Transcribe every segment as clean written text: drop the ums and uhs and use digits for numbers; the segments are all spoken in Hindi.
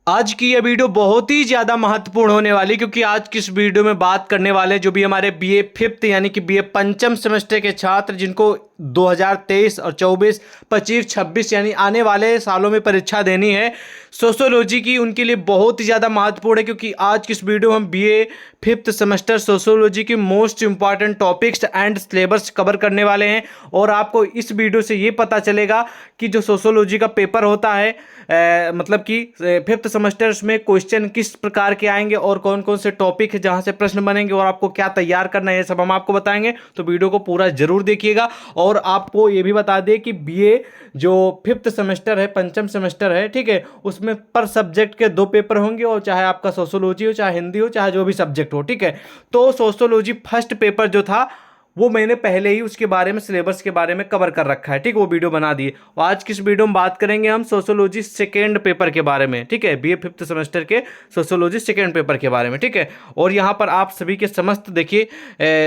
आज की यह वीडियो बहुत ही ज़्यादा महत्वपूर्ण होने वाली, क्योंकि आज की इस वीडियो में बात करने वाले जो भी हमारे बीए फिफ्थ यानी कि बीए पंचम सेमेस्टर के छात्र जिनको 2023 और 24, 25, 26 यानी आने वाले सालों में परीक्षा देनी है सोशियोलॉजी की, उनके लिए बहुत ही ज़्यादा महत्वपूर्ण है। क्योंकि आज की इस वीडियो में हम बीए फिफ्थ सेमेस्टर सोशियोलॉजी की most important topics and syllabus cover करने वाले हैं। और आपको इस वीडियो से ये पता चलेगा कि जो सोशियोलॉजी का पेपर होता है मतलब कि फिफ्थ सेमेस्टर्स में क्वेश्चन किस प्रकार के आएंगे और कौन कौन से टॉपिक है जहां से प्रश्न बनेंगे और आपको क्या तैयार करना है, ये सब हम आपको बताएंगे। तो वीडियो को पूरा जरूर देखिएगा। और आपको ये भी बता दें कि बीए जो फिफ्थ सेमेस्टर है, पंचम सेमेस्टर है, ठीक है, उसमें पर सब्जेक्ट के 2 पेपर होंगे, और चाहे आपका सोशियोलॉजी हो, चाहे हिंदी हो, चाहे जो भी सब्जेक्ट हो, ठीक है। तो सोशियोलॉजी फर्स्ट पेपर जो था वो मैंने पहले ही उसके बारे में, सिलेबस के बारे में कवर कर रखा है, ठीक है, वो वीडियो बना दिए। और आज की इस वीडियो में बात करेंगे हम सोशियोलॉजी सेकेंड पेपर के बारे में, ठीक है, बीए फिफ्थ सेमेस्टर के सोशियोलॉजी सेकेंड पेपर के बारे में, ठीक है। और यहाँ पर आप सभी के समस्त देखिए,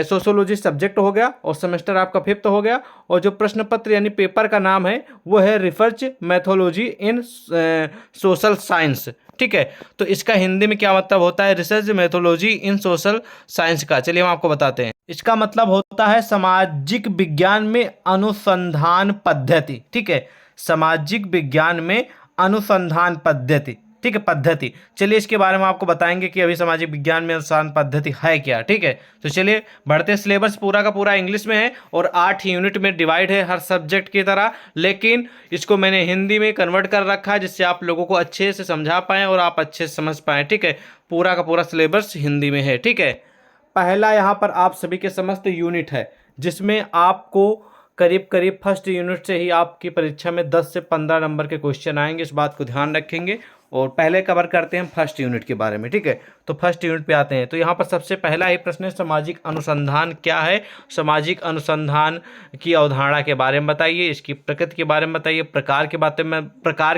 सोशियोलॉजी सब्जेक्ट हो गया और सेमेस्टर आपका फिफ्थ हो गया, और जो प्रश्न पत्र यानी पेपर का नाम है वो है रिसर्च मैथोलॉजी इन सोशल साइंस, ठीक है। तो इसका हिंदी में क्या मतलब होता है, रिसर्च मैथोलॉजी इन सोशल साइंस का, चलिए हम आपको बताते हैं। इसका मतलब होता है सामाजिक विज्ञान में अनुसंधान पद्धति, ठीक है, सामाजिक विज्ञान में अनुसंधान पद्धति, ठीक है, पद्धति। चलिए इसके बारे में आपको बताएंगे कि अभी सामाजिक विज्ञान में अनुसंधान पद्धति है क्या, ठीक है। तो चलिए बढ़ते हैं। सिलेबस पूरा का पूरा इंग्लिश में है और 8 यूनिट में डिवाइड है हर सब्जेक्ट की तरह, लेकिन इसको मैंने हिंदी में कन्वर्ट कर रखा है जिससे आप लोगों को अच्छे से समझा पाएँ और आप अच्छे से समझ पाएँ, ठीक है। पूरा का पूरा सिलेबस हिंदी में है, ठीक है। पहला यहाँ पर आप सभी के समस्त यूनिट है, जिसमें आपको करीब करीब फर्स्ट यूनिट से ही आपकी परीक्षा में 10 से 15 नंबर के क्वेश्चन आएंगे, इस बात को ध्यान रखेंगे। और पहले कवर करते हैं फर्स्ट यूनिट के बारे में, ठीक है। तो फर्स्ट यूनिट पे आते हैं। तो यहाँ पर सबसे पहला ही प्रश्न है, सामाजिक अनुसंधान क्या है। सामाजिक अनुसंधान की अवधारणा के बारे में बताइए, इसकी प्रकृति के बारे में बताइए, प्रकार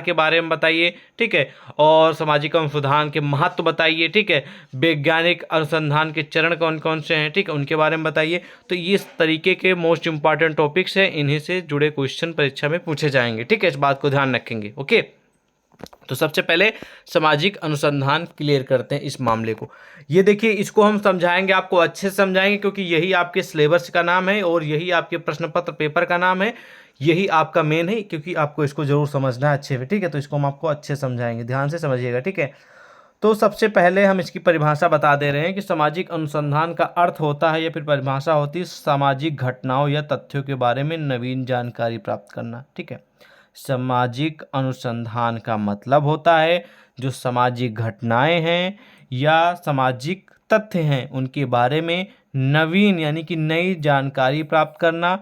के बारे में बताइए, ठीक है। और सामाजिक अनुसंधान के महत्व बताइए, ठीक है। वैज्ञानिक अनुसंधान के चरण कौन कौन से हैं, ठीक है, उनके बारे में बताइए। तो ये इस तरीके के मोस्ट इंपॉर्टेंट टॉपिक्स हैं, इन्हीं से जुड़े क्वेश्चन परीक्षा में पूछे जाएंगे, ठीक है, इस बात को ध्यान रखेंगे, ओके। तो सबसे पहले सामाजिक अनुसंधान क्लियर करते हैं इस मामले को। ये देखिए, इसको हम समझाएंगे, आपको अच्छे से समझाएंगे, क्योंकि यही आपके सिलेबस का नाम है और यही आपके प्रश्न पत्र पेपर का नाम है, यही आपका मेन है, क्योंकि आपको इसको जरूर समझना है अच्छे से, ठीक है। तो इसको हम आपको अच्छे से समझाएंगे, ध्यान से समझिएगा, ठीक है। तो सबसे पहले हम इसकी परिभाषा बता दे रहे हैं कि सामाजिक अनुसंधान का अर्थ होता है या फिर परिभाषा होती है सामाजिक घटनाओं या तथ्यों के बारे में नवीन जानकारी प्राप्त करना, ठीक है। सामाजिक अनुसंधान का मतलब होता है जो सामाजिक घटनाएं हैं या सामाजिक तथ्य हैं उनके बारे में नवीन यानी कि नई जानकारी प्राप्त करना,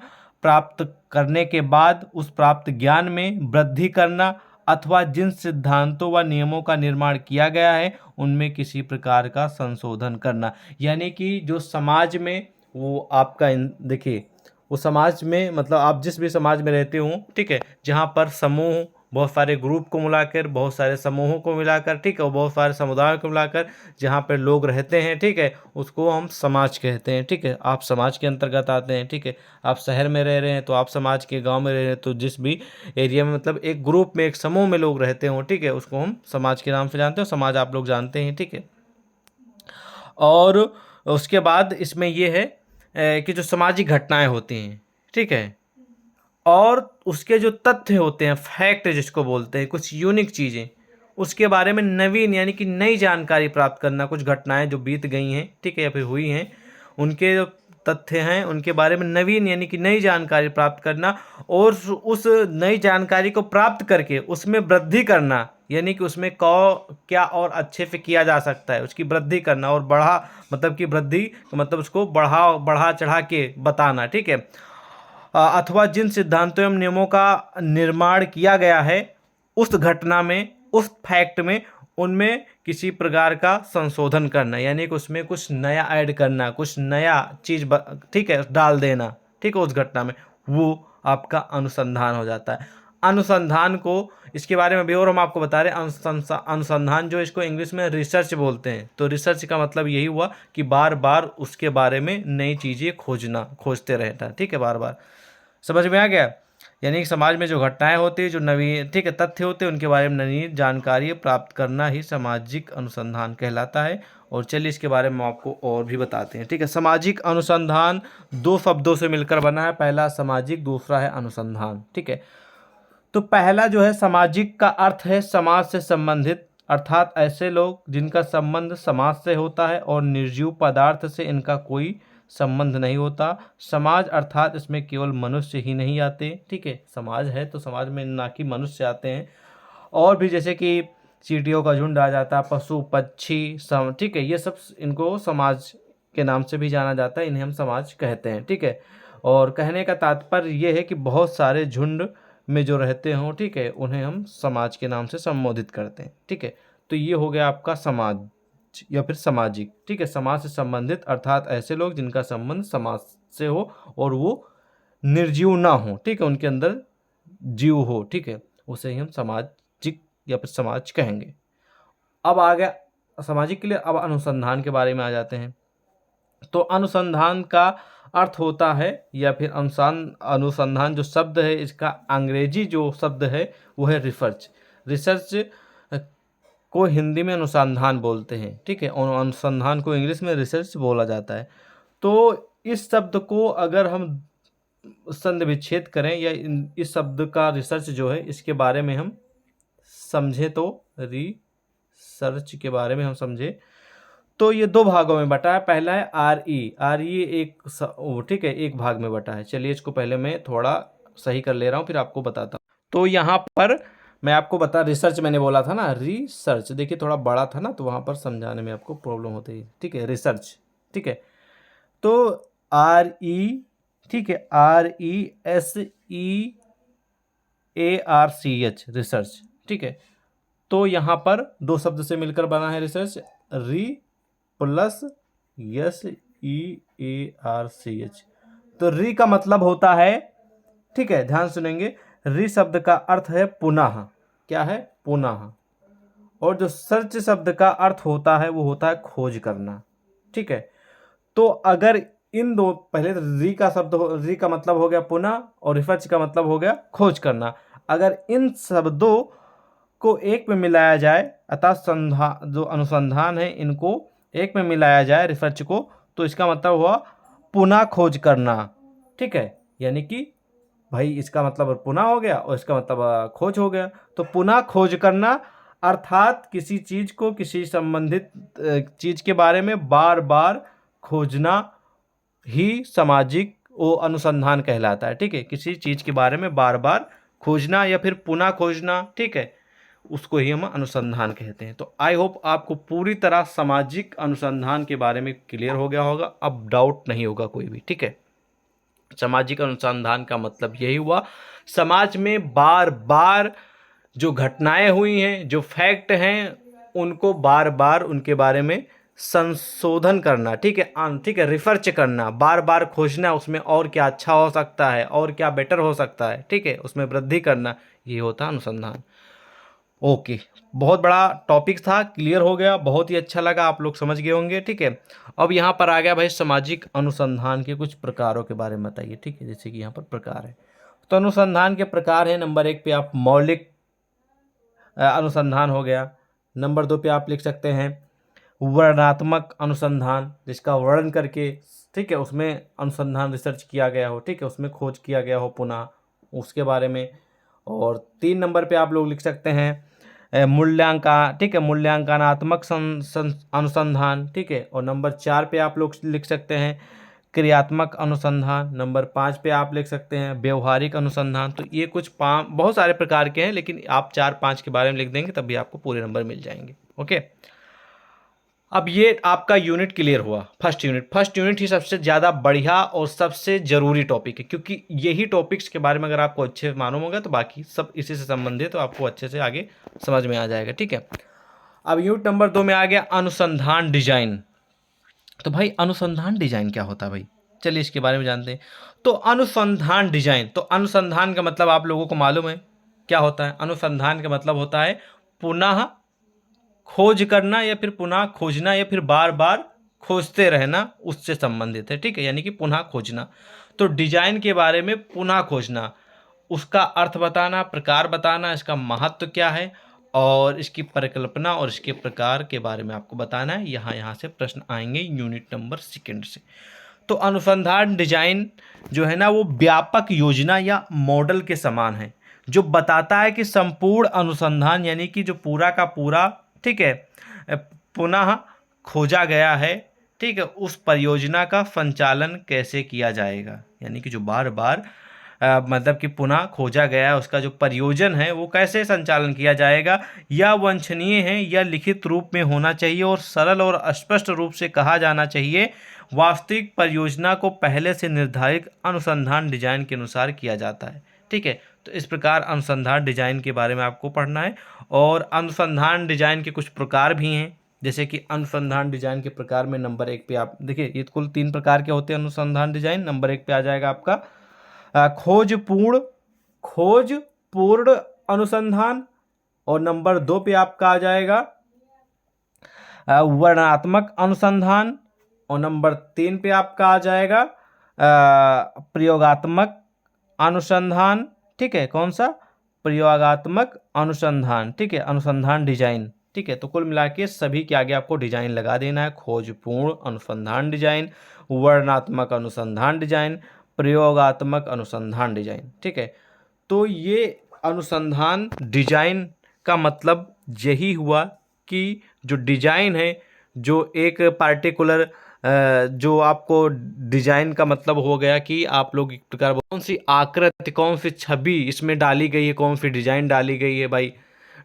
प्राप्त करने के बाद उस प्राप्त ज्ञान में वृद्धि करना, अथवा जिन सिद्धांतों व नियमों का निर्माण किया गया है उनमें किसी प्रकार का संशोधन करना। यानी कि जो समाज में वो आपका देखिए, वो समाज में मतलब आप जिस भी समाज में रहते हो, ठीक है, जहाँ पर समूह बहुत सारे ग्रुप को मिलाकर, बहुत सारे समूहों को मिलाकर, ठीक है, और बहुत सारे समुदायों को मिलाकर जहाँ पर लोग रहते हैं, ठीक है, उसको हम समाज कहते हैं, ठीक है। आप समाज के अंतर्गत आते हैं, ठीक है। आप शहर में रह रहे हैं तो आप समाज के, गांव में रह रहे हैं तो जिस भी एरिया में मतलब एक ग्रुप में, एक समूह में लोग रहते हो, ठीक है, उसको हम समाज के नाम से जानते हो। समाज आप लोग जानते हैं, ठीक है। और उसके बाद इसमें यह है कि जो सामाजिक घटनाएं होती हैं, ठीक है, और उसके जो तथ्य होते हैं, फैक्ट जिसको बोलते हैं, कुछ यूनिक चीज़ें, उसके बारे में नवीन यानी कि नई जानकारी प्राप्त करना। कुछ घटनाएं जो बीत गई हैं, ठीक है, या फिर हुई हैं, उनके जो तथ्य हैं उनके बारे में नवीन यानी कि नई जानकारी प्राप्त करना, और उस नई जानकारी को प्राप्त करके उसमें वृद्धि करना, यानी कि उसमें क्या और अच्छे से किया जा सकता है उसकी वृद्धि करना, और बढ़ा मतलब कि वृद्धि मतलब उसको बढ़ा चढ़ा के बताना, ठीक है। अथवा जिन सिद्धांतों एवं नियमों का निर्माण किया गया है उस घटना में, उस फैक्ट में, उनमें किसी प्रकार का संशोधन करना, यानी कि उसमें कुछ नया ऐड करना, कुछ नया चीज़ ठीक है, डाल देना, ठीक है, उस घटना में, वो आपका अनुसंधान हो जाता है। अनुसंधान को, इसके बारे में भी और हम आपको बता रहे हैं, अनुसंधान जो इसको इंग्लिश में रिसर्च बोलते हैं। तो रिसर्च का मतलब यही हुआ कि बार बार उसके बारे में नई चीज़ें खोजते रहना, ठीक है, बार बार। समझ में आ गया। यानी कि समाज में जो घटनाएं होती है, जो नवीन ठीक है तथ्य होते हैं, उनके बारे में नवीन जानकारी प्राप्त करना ही सामाजिक अनुसंधान कहलाता है। और चलिए इसके बारे में आपको और भी बताते हैं। ठीक है, सामाजिक अनुसंधान दो शब्दों से मिलकर बना है, पहला सामाजिक, दूसरा है अनुसंधान। ठीक है, तो पहला जो है सामाजिक का अर्थ है समाज से संबंधित, अर्थात ऐसे लोग जिनका संबंध समाज से होता है और निर्जीव पदार्थ से इनका कोई संबंध नहीं होता। समाज अर्थात इसमें केवल मनुष्य ही नहीं आते। ठीक है, समाज है तो समाज में ना कि मनुष्य आते हैं, और भी जैसे कि चींटियों का झुंड आ जाता है, पशु पक्षी ठीक है, ये सब इनको समाज के नाम से भी जाना जाता है, इन्हें हम समाज कहते हैं। ठीक है, और कहने का तात्पर्य ये है कि बहुत सारे झुंड में जो रहते हों, ठीक है, उन्हें हम समाज के नाम से संबोधित करते हैं। ठीक है, तो ये हो गया आपका समाज या फिर सामाजिक। ठीक है, समाज से संबंधित अर्थात ऐसे लोग जिनका संबंध समाज से हो और वो निर्जीव ना हो। ठीक है, उनके अंदर जीव हो। ठीक है, उसे ही हम सामाजिक या फिर समाज कहेंगे। अब आ गया सामाजिक के लिए, अब अनुसंधान के बारे में आ जाते हैं। तो अनुसंधान का अर्थ होता है या फिर अनुसंधान जो शब्द है, इसका अंग्रेजी जो शब्द है वो है रिसर्च। रिसर्च को हिंदी में अनुसंधान बोलते हैं। ठीक है, और अनुसंधान को इंग्लिश में रिसर्च बोला जाता है। तो इस शब्द को अगर हम संध विच्छेद करें या इस शब्द का रिसर्च जो है इसके बारे में हम समझें, तो रिसर्च के बारे में हम समझें तो ये दो भागों में बटा है। पहला है आर ई एक ठीक है, एक भाग में बटा है। चलिए इसको पहले मैं थोड़ा सही कर ले रहा हूँ, फिर आपको बताता हूँ। तो यहाँ पर मैं आपको रिसर्च मैंने बोला था ना, रिसर्च देखिए थोड़ा बड़ा था ना, तो वहाँ पर समझाने में आपको प्रॉब्लम होती है। ठीक है, रिसर्च। ठीक है, तो RE, ठीक है, RESEARCH रिसर्च। ठीक है, तो यहाँ पर दो शब्द से मिलकर बना है रिसर्च, री प्लस SEARCH। तो री का मतलब होता है, ठीक है, ध्यान सुनेंगे, री शब्द का अर्थ है पुनः। क्या है? पुनः। और जो सर्च शब्द का अर्थ होता है वो होता है खोज करना। ठीक है, तो अगर इन दो, पहले री का शब्द री का मतलब हो गया पुनः और रिसर्च का मतलब हो गया खोज करना। अगर इन शब्दों को एक में मिलाया जाए, अर्थात जो अनुसंधान है इनको एक में मिलाया जाए रिसर्च को, तो इसका मतलब हुआ पुनः खोज करना। ठीक है, यानी कि भाई इसका मतलब पुनः हो गया और इसका मतलब खोज हो गया। तो पुनः खोज करना अर्थात किसी चीज को, किसी संबंधित चीज के बारे में बार बार खोजना ही सामाजिक वो अनुसंधान कहलाता है। ठीक है, किसी चीज के बारे में बार बार खोजना या फिर पुनः खोजना, ठीक है, उसको ही हम अनुसंधान कहते हैं। तो आई होप आपको पूरी तरह सामाजिक अनुसंधान के बारे में क्लियर हो गया होगा, अब डाउट नहीं होगा कोई भी। ठीक है, सामाजिक अनुसंधान का मतलब यही हुआ, समाज में बार बार जो घटनाएं हुई हैं, जो फैक्ट हैं, उनको बार बार उनके बारे में संशोधन करना। ठीक है, ठीक है, रिसर्च करना, बार बार खोजना उसमें और क्या अच्छा हो सकता है और क्या बेटर हो सकता है। ठीक है, उसमें वृद्धि करना, ये होता है अनुसंधान। ओके, बहुत बड़ा टॉपिक था, क्लियर हो गया, बहुत ही अच्छा लगा, आप लोग समझ गए होंगे। ठीक है, अब यहाँ पर आ गया भाई सामाजिक अनुसंधान के कुछ प्रकारों के बारे में बताइए। ठीक है, जैसे कि यहाँ पर प्रकार है, तो अनुसंधान के प्रकार है, नंबर 1 पे आप मौलिक अनुसंधान हो गया। नंबर 2 पे आप लिख सकते हैं वर्णनात्मक अनुसंधान, जिसका वर्णन करके, ठीक है, उसमें अनुसंधान रिसर्च किया गया हो, ठीक है, उसमें खोज किया गया हो पुनः उसके बारे में। और 3 नंबर पे आप लोग लिख सकते हैं मूल्यांकन, ठीक है, मूल्यांकनात्मक अनुसंधान। ठीक है, और नंबर 4 पे आप लोग लिख सकते हैं क्रियात्मक अनुसंधान। नंबर 5 पे आप लिख सकते हैं व्यवहारिक अनुसंधान। तो ये कुछ बहुत सारे प्रकार के हैं, लेकिन आप 4-5 के बारे में लिख देंगे तभी आपको पूरे नंबर मिल जाएंगे। ओके, अब ये आपका यूनिट क्लियर हुआ, फर्स्ट यूनिट ही सबसे ज़्यादा बढ़िया और सबसे ज़रूरी टॉपिक है, क्योंकि यही टॉपिक्स के बारे में अगर आपको अच्छे मालूम होगा तो बाकी सब इसी से संबंधित, तो आपको अच्छे से आगे समझ में आ जाएगा। ठीक है, अब यूनिट नंबर 2 में आ गया अनुसंधान डिजाइन। तो भाई अनुसंधान डिजाइन क्या होता है भाई, चलिए इसके बारे में जानते हैं। तो अनुसंधान डिजाइन, तो अनुसंधान का मतलब आप लोगों को मालूम है क्या होता है। अनुसंधान का मतलब होता है पुनः खोज करना या फिर पुनः खोजना या फिर बार बार खोजते रहना, उससे संबंधित है। ठीक है, यानी कि पुनः खोजना। तो डिजाइन के बारे में पुनः खोजना, उसका अर्थ बताना, प्रकार बताना, इसका महत्व क्या है और इसकी परिकल्पना और इसके प्रकार के बारे में आपको बताना है। यहाँ से प्रश्न आएंगे यूनिट नंबर 2 से। तो अनुसंधान डिजाइन जो है ना वो व्यापक योजना या मॉडल के समान है, जो बताता है कि संपूर्ण अनुसंधान यानी कि जो पूरा का पूरा, ठीक है, पुनः खोजा गया है, ठीक है, उस परियोजना का संचालन कैसे किया जाएगा, यानी कि जो बार बार मतलब कि पुनः खोजा गया है उसका जो परियोजन है वो कैसे संचालन किया जाएगा, या वांछनीय है या लिखित रूप में होना चाहिए और सरल और स्पष्ट रूप से कहा जाना चाहिए। वास्तविक परियोजना को पहले से निर्धारित अनुसंधान डिजाइन के अनुसार किया जाता है, ठीक है। तो इस प्रकार अनुसंधान डिजाइन के बारे में आपको पढ़ना है। और अनुसंधान डिजाइन के कुछ प्रकार भी हैं, जैसे कि अनुसंधान डिजाइन के प्रकार में नंबर 1 पे आप देखिए, ये कुल 3 प्रकार के होते हैं अनुसंधान डिजाइन। नंबर 1 पे आ जाएगा आपका खोजपूर्ण अनुसंधान, और नंबर 2 पे आपका आ जाएगा वर्णनात्मक अनुसंधान, और नंबर 3 पे आपका आ जाएगा प्रयोगात्मक अनुसंधान, ठीक है, कौन सा, प्रयोगात्मक अनुसंधान, ठीक है, अनुसंधान डिजाइन, ठीक है। तो कुल मिला के सभी के आगे आपको डिजाइन लगा देना है, खोजपूर्ण अनुसंधान डिजाइन, वर्णनात्मक अनुसंधान डिजाइन, प्रयोगात्मक अनुसंधान डिजाइन, ठीक है। तो ये अनुसंधान डिजाइन का मतलब यही हुआ कि जो डिजाइन है, जो एक पार्टिकुलर जो आपको डिजाइन का मतलब हो गया कि आप लोग एक प्रकार कौन सी आकृति, कौन सी छवि इसमें डाली गई है, कौन सी डिजाइन डाली गई है भाई।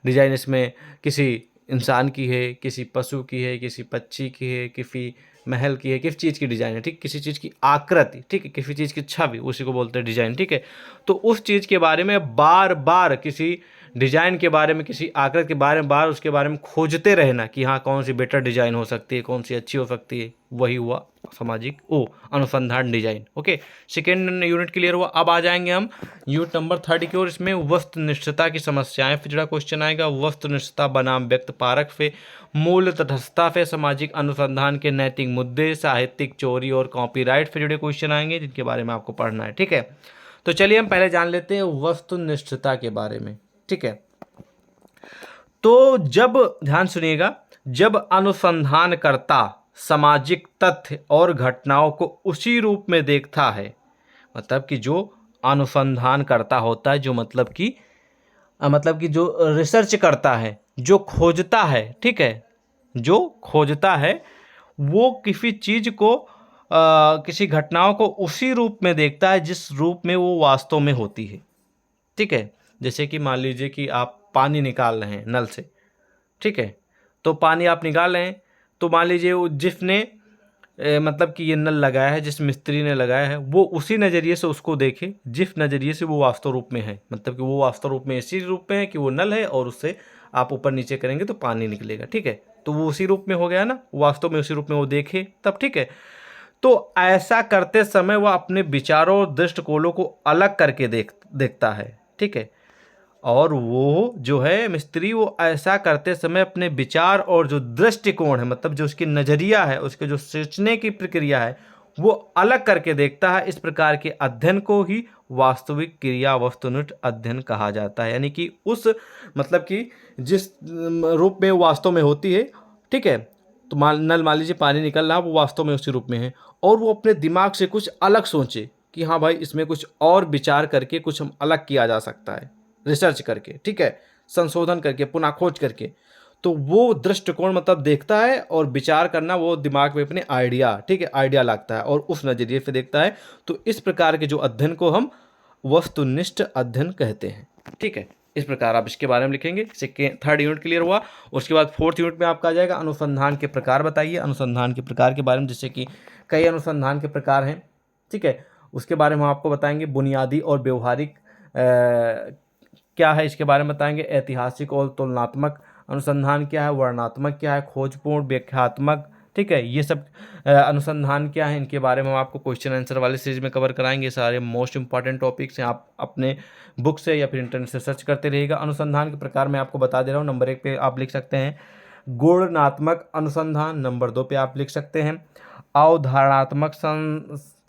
डिजाइन इसमें किसी इंसान की है, किसी पशु की है, किसी पक्षी की है, किसी महल की है, किस चीज़ की डिजाइन है, ठीक, किसी चीज़ की आकृति, ठीक है, किसी चीज़ की छवि, उसी को बोलते हैं डिजाइन, ठीक है। तो उस चीज़ के बारे में बार बार किसी डिजाइन के बारे में, किसी आकृति के बारे में बार उसके बारे में खोजते रहना कि हाँ कौन सी बेटर डिजाइन हो सकती है, कौन सी अच्छी हो सकती है, वही हुआ सामाजिक अनुसंधान design. Okay, second unit clear हुआ। अब आ जाएंगे हम यूनिट नंबर 3 की ओर। इसमें वस्तुनिष्ठता की समस्याएं फिर जुड़ा क्वेश्चन आएगा। वस्तुनिष्ठता बनाम व्यक्त पारक से, मूल तटस्थता से, सामाजिक अनुसंधान के नैतिक मुद्दे, साहित्यिक चोरी और कॉपीराइट से जुड़े क्वेश्चन आएंगे जिनके बारे में आपको पढ़ना है, ठीक है। तो चलिए हम पहले जान लेते हैं वस्तुनिष्ठता के बारे में, ठीक है। तो जब, ध्यान सुनिएगा, जब अनुसंधानकर्ता सामाजिक तथ्य और घटनाओं को उसी रूप में देखता है, मतलब कि जो अनुसंधान करता होता है, जो मतलब कि जो रिसर्च करता है, जो खोजता है, ठीक है, जो खोजता है, वो किसी चीज़ को किसी घटनाओं को उसी रूप में देखता है जिस रूप में वो वास्तव में होती है, ठीक है। जैसे कि मान लीजिए कि आप पानी निकाल रहे हैं नल से, ठीक है, तो पानी आप निकाल रहे हैं, तो मान लीजिए वो जिसने मतलब कि ये नल लगाया है, जिस मिस्त्री ने लगाया है, वो उसी नज़रिए से उसको देखे जिस नज़रिए से वो वास्तव रूप में है, मतलब कि वो वास्तव रूप में इसी रूप में है कि वो नल है और उससे आप ऊपर नीचे करेंगे तो पानी निकलेगा, ठीक है। तो वो उसी रूप में हो गया ना, वास्तव में उसी रूप में वो देखे तब, ठीक है। तो ऐसा करते समय वह अपने विचारों और दृष्टिकोणों को अलग करके देखता है, ठीक है। और वो जो है मिस्त्री, वो ऐसा करते समय अपने विचार और जो दृष्टिकोण है, मतलब जो उसकी नज़रिया है, उसके जो सोचने की प्रक्रिया है, वो अलग करके देखता है। इस प्रकार के अध्ययन को ही वास्तविक क्रिया वस्तुनिष्ठ अध्ययन कहा जाता है, यानी कि उस मतलब कि जिस रूप में वो वास्तव में होती है, ठीक है। तो मान लीजिए पानी निकल रहा, वो वास्तव में उसी रूप में है, और वो अपने दिमाग से कुछ अलग सोचे कि हाँ भाई इसमें कुछ और विचार करके कुछ हम अलग किया जा सकता है, रिसर्च करके, ठीक है, संशोधन करके, पुनः खोज करके। तो वो दृष्टिकोण मतलब देखता है, और विचार करना वो दिमाग में अपने आइडिया, ठीक है, आइडिया लगता है और उस नज़रिए से देखता है। तो इस प्रकार के जो अध्ययन को हम वस्तुनिष्ठ अध्ययन कहते हैं, ठीक है। इस प्रकार आप इसके बारे में लिखेंगे। थर्ड यूनिट क्लियर हुआ। उसके बाद फोर्थ यूनिट में आपका आ जाएगा अनुसंधान के प्रकार बताइए। अनुसंधान के प्रकार के बारे में, जैसे कि कई अनुसंधान के प्रकार हैं, ठीक है, उसके बारे में हम आपको बताएंगे। बुनियादी और व्यवहारिक क्या है इसके बारे में बताएंगे। ऐतिहासिक और तुलनात्मक अनुसंधान क्या है, वर्णनात्मक क्या है, खोजपूर्ण, व्याख्यात्मक, ठीक है, ये सब अनुसंधान क्या है, इनके बारे में हम आपको क्वेश्चन आंसर वाले सीरीज में कवर कराएंगे। सारे मोस्ट इंपॉर्टेंट टॉपिक्स हैं, आप अपने बुक से या फिर इंटरनेट से सर्च करते रहिएगा। अनुसंधान के प्रकार मैं आपको बता दे रहा हूँ। नंबर 1 पे आप लिख सकते हैं गुणात्मक अनुसंधान, नंबर 2 पे आप लिख सकते हैं अवधारणात्मक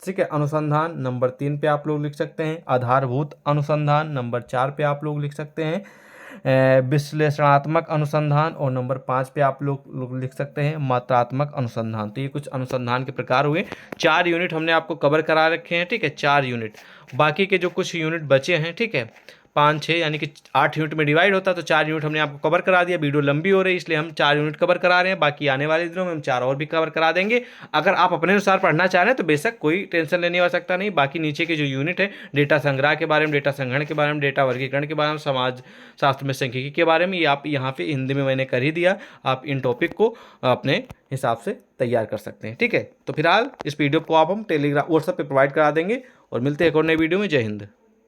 ठीक है अनुसंधान, नंबर 3 पे आप लोग लिख सकते हैं। आधारभूत अनुसंधान, नंबर 4 पे आप लोग लिख सकते हैं। विश्लेषणात्मक अनुसंधान, और नंबर 5 पे आप लोग लिख सकते हैं मात्रात्मक अनुसंधान। तो ये कुछ अनुसंधान के प्रकार हुए। 4 यूनिट हमने आपको कवर करा रखे हैं, ठीक है, 4 यूनिट। बाकी के जो कुछ यूनिट बचे हैं, ठीक है, 5 6 यानी कि 8 यूनिट में डिवाइड होता है, तो 4 यूनिट हमने आपको कवर करा दिया। वीडियो लंबी हो रही है इसलिए हम 4 यूनिट कवर करा रहे हैं, बाकी आने वाले दिनों में हम 4 और भी कवर करा देंगे। अगर आप अपने अनुसार पढ़ना चाह रहे हैं तो बेशक कोई टेंशन लेने की आवश्यकता नहीं। बाकी नीचे के जो यूनिट है, डेटा संग्रह के बारे में, डेटा संग्रहण के बारे में, डेटा वर्गीकरण के बारे में, समाज शास्त्र में सांख्यिकी के बारे में, ये आप यहाँ पे हिंदी में मैंने कर ही दिया। आप इन टॉपिक को अपने हिसाब से तैयार कर सकते हैं, ठीक है। तो फिलहाल इस वीडियो को आप हम टेलीग्राम व्हाट्सएप पे प्रोवाइड करा देंगे, और मिलते हैं एक और नई वीडियो में। जय हिंद।